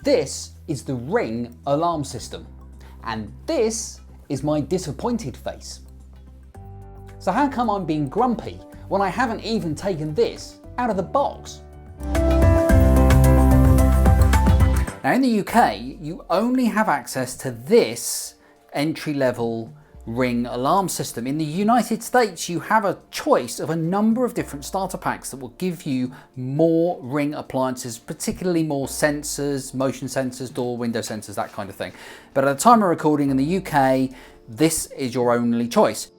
This is the Ring alarm system, and this is my disappointed face. So how come I'm being grumpy when I haven't even taken this out of the box? Now in the UK, you only have access to this entry-level Ring alarm system. In the United States, you have a choice of a number of different starter packs that will give you more Ring appliances, particularly more sensors, motion sensors, door, window sensors, that kind of thing. But at the time of recording in the UK, this is your only choice.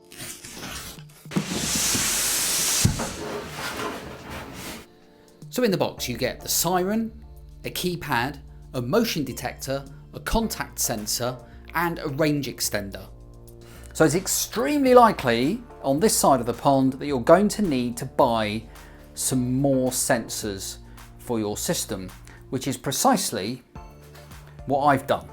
So in the box, you get the siren, a keypad, a motion detector, a contact sensor, and a range extender. So it's extremely likely on this side of the pond that you're going to need to buy some more sensors for your system, which is precisely what I've done.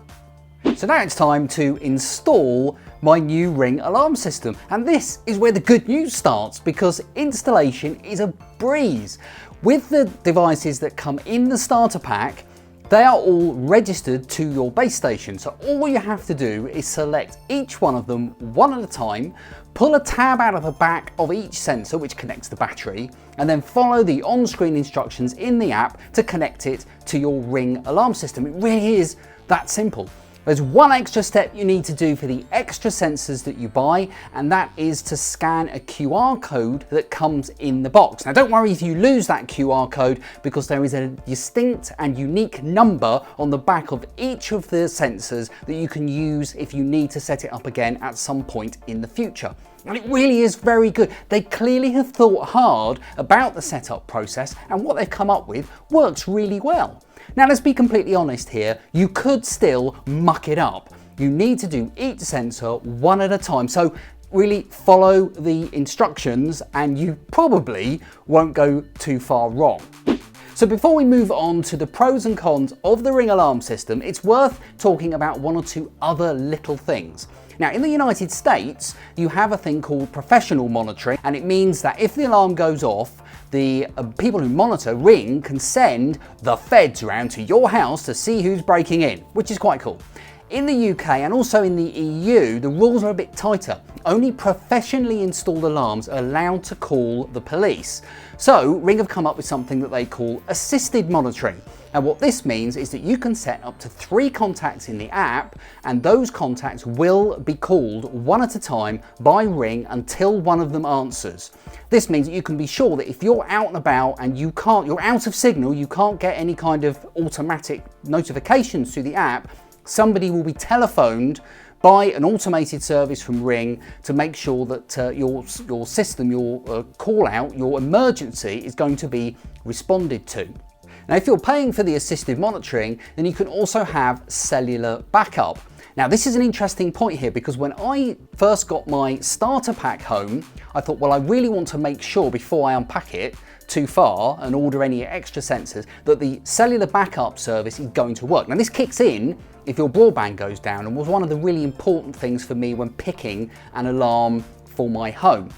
So now it's time to install my new Ring alarm system. And this is where the good news starts, because installation is a breeze. With the devices that come in the starter pack, they are all registered to your base station. So all you have to do is select each one of them one at a time, pull a tab out of the back of each sensor which connects the battery, and then follow the on-screen instructions in the app to connect it to your Ring alarm system. It really is that simple. There's one extra step you need to do for the extra sensors that you buy, and that is to scan a QR code that comes in the box. Now don't worry if you lose that QR code, because there is a distinct and unique number on the back of each of the sensors that you can use if you need to set it up again at some point in the future. And it really is very good. They clearly have thought hard about the setup process, and what they've come up with works really well. Now let's be completely honest here, you could still muck it up. You need to do each sensor one at a time, so really follow the instructions and you probably won't go too far wrong. So before we move on to the pros and cons of the Ring alarm system, it's worth talking about one or two other little things. Now in the United States, you have a thing called professional monitoring, and it means that if the alarm goes off, the people who monitor Ring can send the feds around to your house to see who's breaking in, which is quite cool. In the UK and also in the EU, the rules are a bit tighter. Only professionally installed alarms are allowed to call the police. So Ring have come up with something that they call assisted monitoring. And what this means is that you can set up to 3 contacts in the app, and those contacts will be called one at a time by Ring until one of them answers. This means that you can be sure that if you're out and about and you're out of signal, you can't get any kind of automatic notifications through the app, somebody will be telephoned by an automated service from Ring to make sure that your system, your call out, your emergency is going to be responded to. Now, if you're paying for the assisted monitoring, then you can also have cellular backup. Now, this is an interesting point here, because when I first got my starter pack home, I thought, well, I really want to make sure before I unpack it too far and order any extra sensors that the cellular backup service is going to work. Now, this kicks in if your broadband goes down, and was one of the really important things for me when picking an alarm for my home.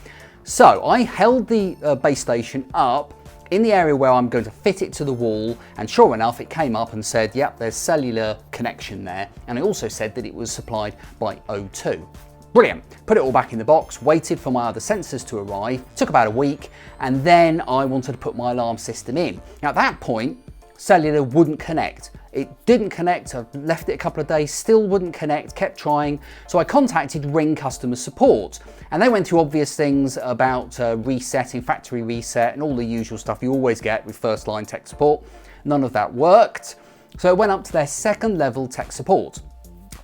So I held the base station up in the area where I'm going to fit it to the wall, and sure enough it came up and said, yep, there's cellular connection there, and it also said that it was supplied by O2. Brilliant. Put it all back in the box, waited for my other sensors to arrive, took about a week, and then I wanted to put my alarm system in. Now at that point, cellular wouldn't connect. It didn't connect, I left it a couple of days, still wouldn't connect, kept trying. So I contacted Ring customer support, and they went through obvious things about resetting, factory reset, and all the usual stuff you always get with first line tech support. None of that worked. So I went up to their second level tech support,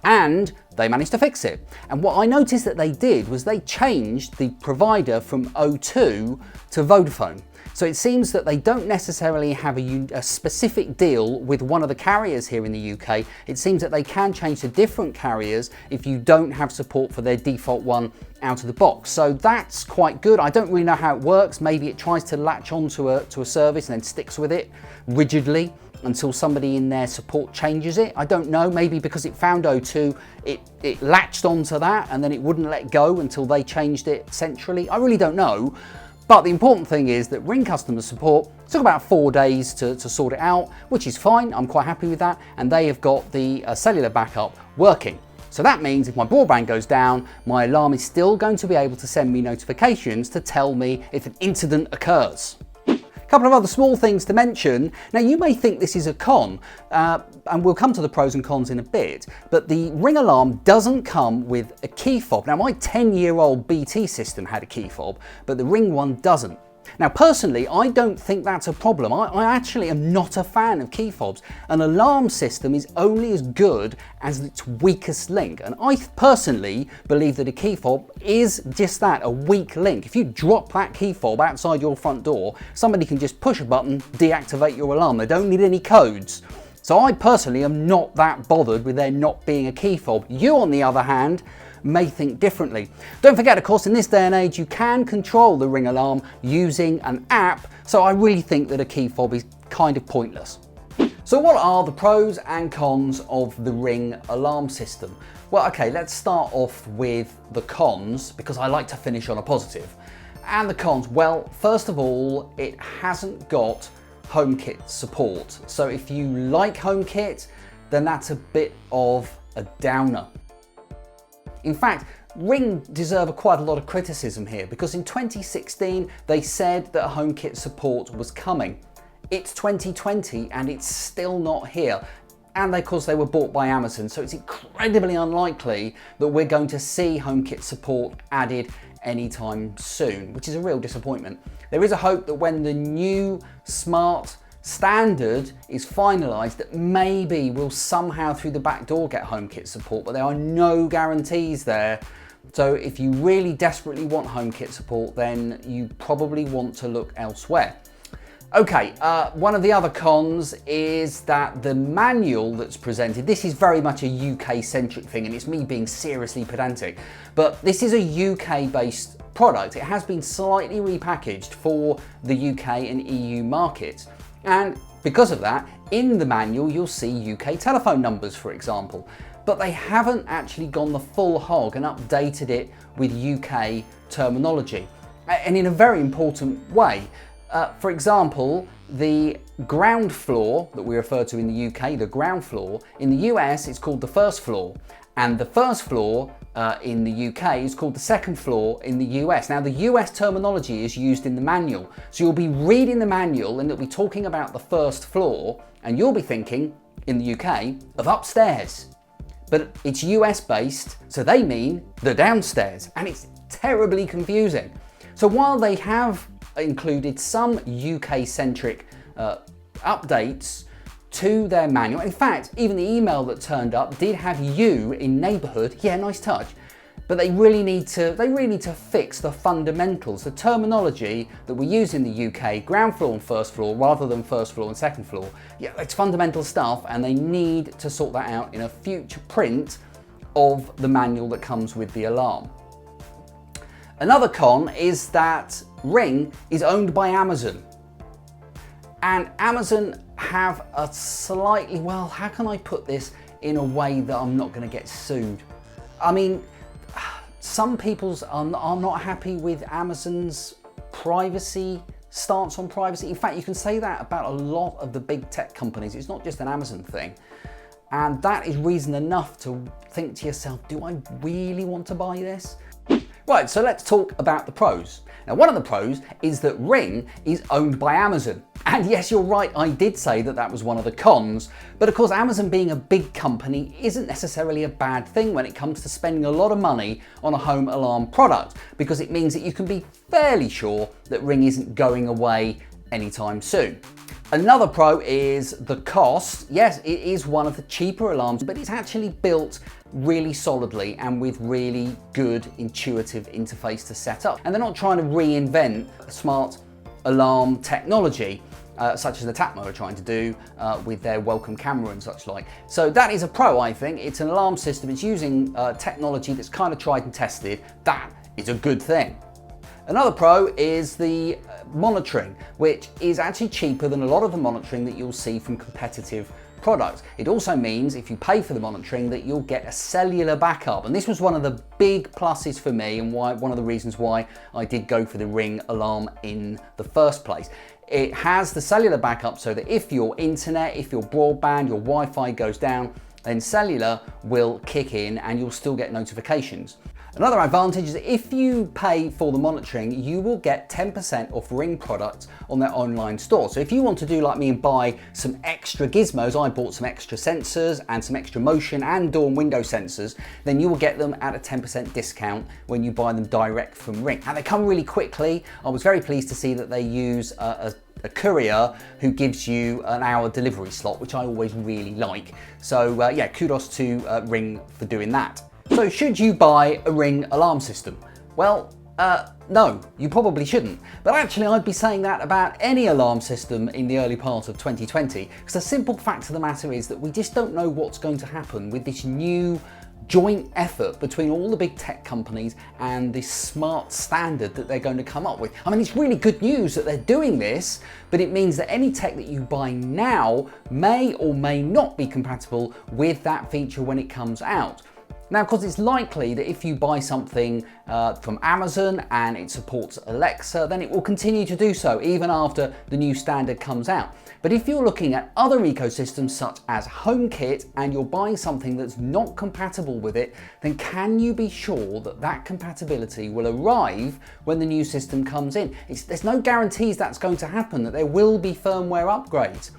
and they managed to fix it. And what I noticed that they did was they changed the provider from O2 to Vodafone. So it seems that they don't necessarily have a specific deal with one of the carriers here in the UK. It seems that they can change to different carriers if you don't have support for their default one out of the box. So that's quite good. I don't really know how it works. Maybe it tries to latch onto a service and then sticks with it rigidly until somebody in their support changes it. I don't know, maybe because it found O2, it latched onto that and then it wouldn't let go until they changed it centrally. I really don't know. But the important thing is that Ring customer support took about 4 days to sort it out, which is fine. I'm quite happy with that. And they have got the cellular backup working. So that means if my broadband goes down, my alarm is still going to be able to send me notifications to tell me if an incident occurs. A couple of other small things to mention. Now you may think this is a con, and we'll come to the pros and cons in a bit, but the Ring alarm doesn't come with a key fob. Now my 10-year-old BT system had a key fob, but the Ring one doesn't. Now personally, I don't think that's a problem. I actually am not a fan of key fobs. An alarm system is only as good as its weakest link, and I personally believe that a key fob is just that, a weak link. If you drop that key fob outside your front door, somebody can just push a button, deactivate your alarm. They don't need any codes. So I personally am not that bothered with there not being a key fob. You, on the other hand, may think differently. Don't forget, of course, in this day and age, you can control the Ring alarm using an app, so I really think that a key fob is kind of pointless. So what are the pros and cons of the Ring alarm system? Well, okay, let's start off with the cons, because I like to finish on a positive. And the cons, well, first of all, it hasn't got HomeKit support. So if you like HomeKit, then that's a bit of a downer. In fact, Ring deserve quite a lot of criticism here, because in 2016 they said that HomeKit support was coming. It's 2020 and it's still not here. And of course they were bought by Amazon, so it's incredibly unlikely that we're going to see HomeKit support added anytime soon, which is a real disappointment. There is a hope that when the new smart standard is finalised, that maybe we'll somehow through the back door get HomeKit support, but there are no guarantees there. So if you really desperately want HomeKit support, then you probably want to look elsewhere. Okay, one of the other cons is that the manual that's presented, this is very much a UK-centric thing, and it's me being seriously pedantic, but this is a UK-based product. It has been slightly repackaged for the UK and EU markets. And because of that, in the manual, you'll see UK telephone numbers, for example, but they haven't actually gone the full hog and updated it with UK terminology, and in a very important way. For example, the ground floor that we refer to in the UK, the ground floor, in the US it's called the first floor, and the first floor in the UK is called the second floor in the US. Now the US terminology is used in the manual, so you'll be reading the manual and it'll be talking about the first floor, and you'll be thinking, in the UK, of upstairs. But it's US based, so they mean the downstairs, and it's terribly confusing. So while they have included some UK-centric updates to their manual. In fact, even the email that turned up did have you in neighbourhood. Yeah, nice touch. But they really need to fix the fundamentals, the terminology that we use in the UK, ground floor and first floor, rather than first floor and second floor. Yeah, it's fundamental stuff, and they need to sort that out in a future print of the manual that comes with the alarm. Another con is that Ring is owned by Amazon, and Amazon have a slightly, well, how can I put this in a way that I'm not going to get sued? I mean, some people are not happy with Amazon's privacy, stance on privacy. In fact, you can say that about a lot of the big tech companies. It's not just an Amazon thing. And that is reason enough to think to yourself, do I really want to buy this? Right, so let's talk about the pros. Now, one of the pros is that Ring is owned by Amazon. And yes, you're right, I did say that that was one of the cons. But of course, Amazon being a big company isn't necessarily a bad thing when it comes to spending a lot of money on a home alarm product, because it means that you can be fairly sure that Ring isn't going away anytime soon. Another pro is the cost. Yes, it is one of the cheaper alarms, but it's actually built really solidly and with really good intuitive interface to set up. And they're not trying to reinvent smart alarm technology, such as the Tatmo are trying to do with their welcome camera and such like. So that is a pro, I think. It's an alarm system. It's using technology that's kind of tried and tested. That is a good thing. Another pro is the monitoring, which is actually cheaper than a lot of the monitoring that you'll see from competitive product. It also means if you pay for the monitoring that you'll get a cellular backup. And this was one of the big pluses for me and one of the reasons why I did go for the Ring alarm in the first place. It has the cellular backup so that if your internet, if your broadband, your Wi-Fi goes down, then cellular will kick in and you'll still get notifications. Another advantage is that if you pay for the monitoring, you will get 10% off Ring products on their online store. So if you want to do like me and buy some extra gizmos, I bought some extra sensors and some extra motion and door and window sensors, then you will get them at a 10% discount when you buy them direct from Ring. And they come really quickly. I was very pleased to see that they use a courier who gives you an hour delivery slot, which I always really like. So yeah, kudos to Ring for doing that. So should you buy a Ring alarm system? Well, no, you probably shouldn't. But actually I'd be saying that about any alarm system in the early part of 2020, because the simple fact of the matter is that we just don't know what's going to happen with this new joint effort between all the big tech companies and this smart standard that they're going to come up with. I mean, it's really good news that they're doing this, but it means that any tech that you buy now may or may not be compatible with that feature when it comes out. Now, of course, it's likely that if you buy something from Amazon and it supports Alexa, then it will continue to do so even after the new standard comes out. But if you're looking at other ecosystems such as HomeKit and you're buying something that's not compatible with it, then can you be sure that that compatibility will arrive when the new system comes in? There's no guarantees that's going to happen, that there will be firmware upgrades.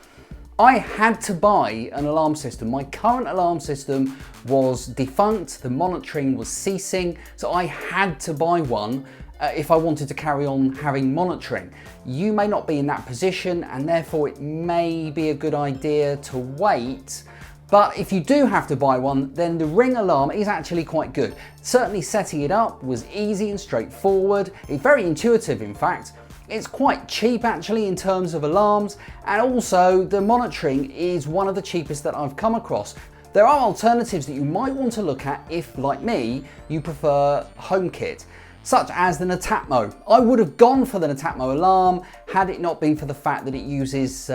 I had to buy an alarm system. My current alarm system was defunct, the monitoring was ceasing, so I had to buy one if I wanted to carry on having monitoring. You may not be in that position and therefore it may be a good idea to wait. But if you do have to buy one, then the Ring alarm is actually quite good. Certainly setting it up was easy and straightforward. It's very intuitive, in fact. It's quite cheap actually in terms of alarms, and also the monitoring is one of the cheapest that I've come across. There are alternatives that you might want to look at if, like me, you prefer HomeKit, such as the Netatmo. I would have gone for the Netatmo alarm had it not been for the fact that it uses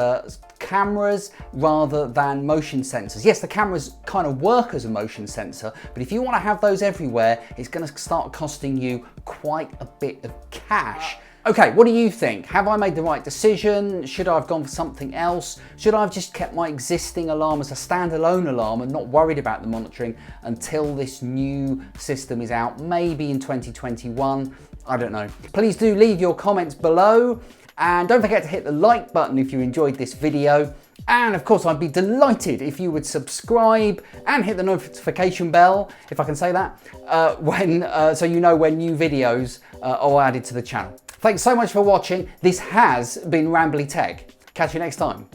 cameras rather than motion sensors. Yes, the cameras kind of work as a motion sensor, but if you want to have those everywhere, it's going to start costing you quite a bit of cash. Okay, what do you think? Have I made the right decision? Should I have gone for something else? Should I have just kept my existing alarm as a standalone alarm and not worried about the monitoring until this new system is out, maybe in 2021? I don't know. Please do leave your comments below, and don't forget to hit the like button if you enjoyed this video. And of course, I'd be delighted if you would subscribe and hit the notification bell, if I can say that, so you know when new videos are added to the channel. Thanks so much for watching. This has been Rambly Tech. Catch you next time.